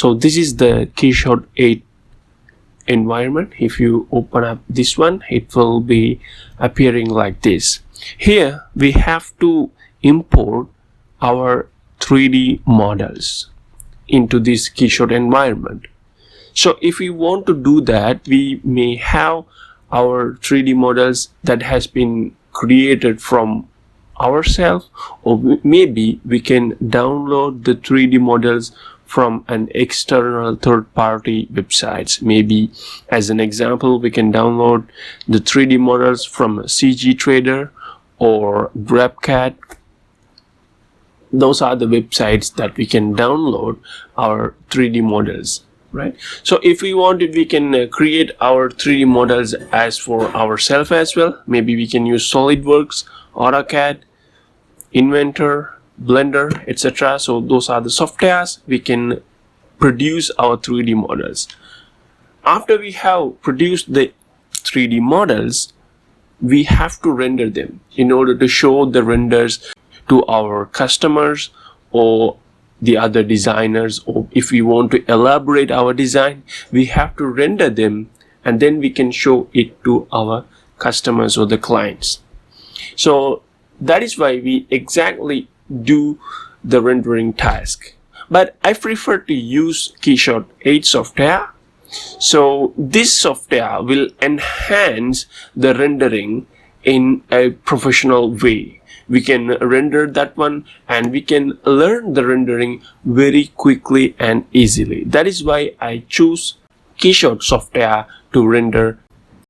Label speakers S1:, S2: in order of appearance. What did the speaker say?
S1: So this is the KeyShot 8 environment. If you open up this one, it will be appearing like this. Here we have to import our 3D models into this KeyShot environment. So if we want to do that, we may have our 3D models that has been created from ourselves, or maybe we can download the 3D models from an external third-party websites. Maybe as an example, we can download the 3D models from CG Trader or GrabCAD. Those are the websites that we can download our 3D models, right? So if we wanted, we can create our 3D models as for ourselves as well. Maybe we can use SolidWorks, AutoCAD, Inventor, Blender, etc. So those are the softwares we can produce our 3D models. After we have produced the 3D models, we have to render them in order to show the renders to our customers or the other designers, or if we want to elaborate our design, we have to render them and then we can show it to our customers or the clients. So that is why we exactly do the rendering task. But I prefer to use KeyShot 8 software. So this software will enhance the rendering in a professional way. We can render that one and we can learn the rendering very quickly and easily. That is why I choose KeyShot software to render